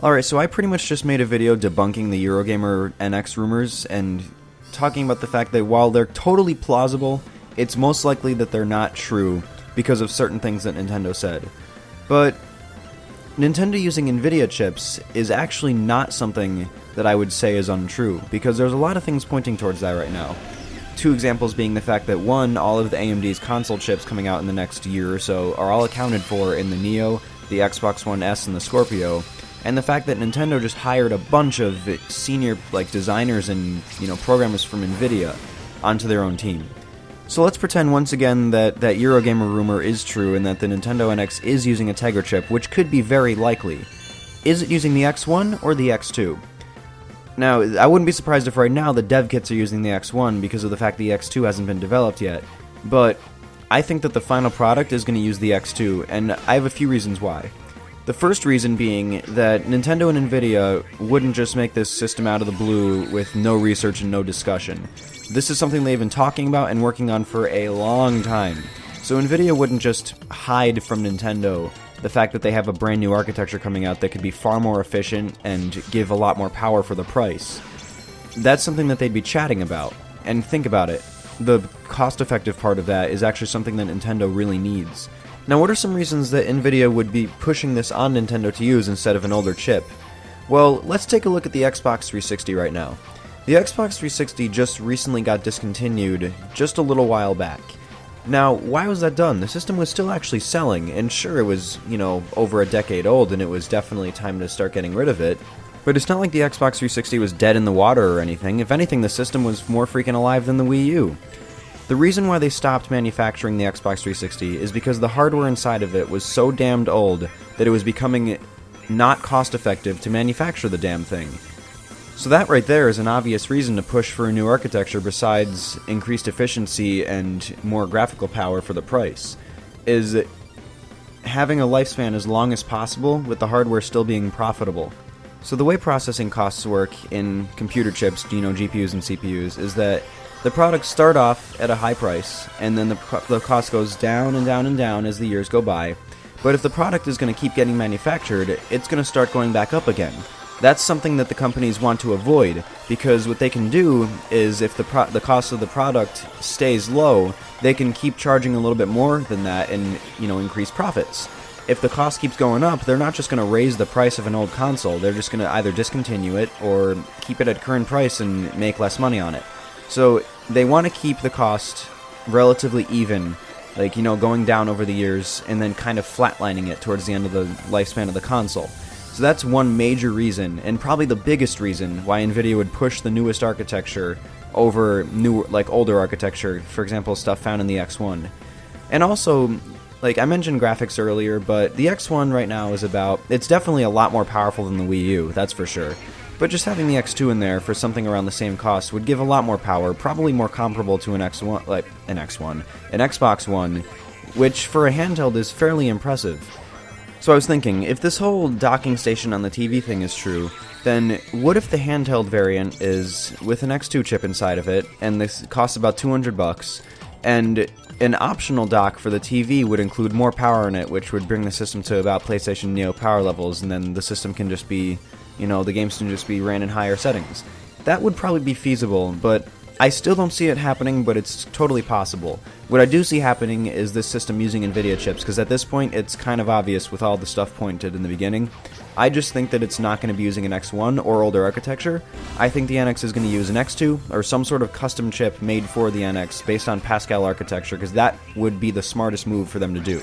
Alright, so I pretty much just made a video debunking the Eurogamer NX rumors and talking about the fact that while they're totally plausible, it's most likely that they're not true because of certain things that Nintendo said. But Nintendo using Nvidia chips is actually not something that I would say is untrue, because there's a lot of things pointing towards that right now. Two examples being the fact that, one, all of the AMD's console chips coming out in the next year or so are all accounted for in the Neo, the Xbox One S, and the Scorpio, and the fact that Nintendo just hired a bunch of senior designers and programmers from Nvidia onto their own team. So let's pretend once again that Eurogamer rumor is true and that the Nintendo NX is using a Tegra chip, which could be very likely. Is it using the X1 or the X2? Now, I wouldn't be surprised if right now the dev kits are using the X1 because of the fact the X2 hasn't been developed yet, but I think that the final product is going to use the X2, and I have a few reasons why. The first reason being that Nintendo and Nvidia wouldn't just make this system out of the blue with no research and no discussion. This is something they've been talking about and working on for a long time. So Nvidia wouldn't just hide from Nintendo the fact that they have a brand new architecture coming out that could be far more efficient and give a lot more power for the price. That's something that they'd be chatting about. And think about it. The cost-effective part of that is actually something that Nintendo really needs. Now, what are some reasons that Nvidia would be pushing this on Nintendo to use instead of an older chip? Well, let's take a look at the Xbox 360 right now. The Xbox 360 just recently got discontinued just a little while back. Now, why was that done? The system was still actually selling, and sure, it was, over a decade old, and it was definitely time to start getting rid of it. But it's not like the Xbox 360 was dead in the water or anything. If anything, the system was more freaking alive than the Wii U. The reason why they stopped manufacturing the Xbox 360 is because the hardware inside of it was so damned old that it was becoming not cost-effective to manufacture the damn thing. So that right there is an obvious reason to push for a new architecture besides increased efficiency and more graphical power for the price, is having a lifespan as long as possible with the hardware still being profitable. So the way processing costs work in computer chips, GPUs and CPUs, is that the products start off at a high price, and then the cost goes down and down and down as the years go by. But if the product is going to keep getting manufactured, it's going to start going back up again. That's something that the companies want to avoid, because what they can do is if the cost of the product stays low, they can keep charging a little bit more than that and, increase profits. If the cost keeps going up, they're not just going to raise the price of an old console, they're just going to either discontinue it or keep it at current price and make less money on it. So they want to keep the cost relatively even, going down over the years and then kind of flatlining it towards the end of the lifespan of the console. So that's one major reason, and probably the biggest reason, why Nvidia would push the newest architecture over older architecture, for example, stuff found in the X1. And also, I mentioned graphics earlier, but the X1 right now is it's definitely a lot more powerful than the Wii U, that's for sure. But just having the X2 in there for something around the same cost would give a lot more power, probably more comparable to an Xbox One, which for a handheld is fairly impressive. So I was thinking, if this whole docking station on the TV thing is true, then what if the handheld variant is with an X2 chip inside of it, and this costs about $200, and an optional dock for the TV would include more power in it, which would bring the system to about PlayStation Neo power levels, and then the system can just be, the games can just be ran in higher settings. That would probably be feasible, but I still don't see it happening, but it's totally possible. What I do see happening is this system using Nvidia chips, because at this point it's kind of obvious with all the stuff pointed in the beginning. I just think that it's not going to be using an X1 or older architecture. I think the NX is going to use an X2 or some sort of custom chip made for the NX based on Pascal architecture, because that would be the smartest move for them to do.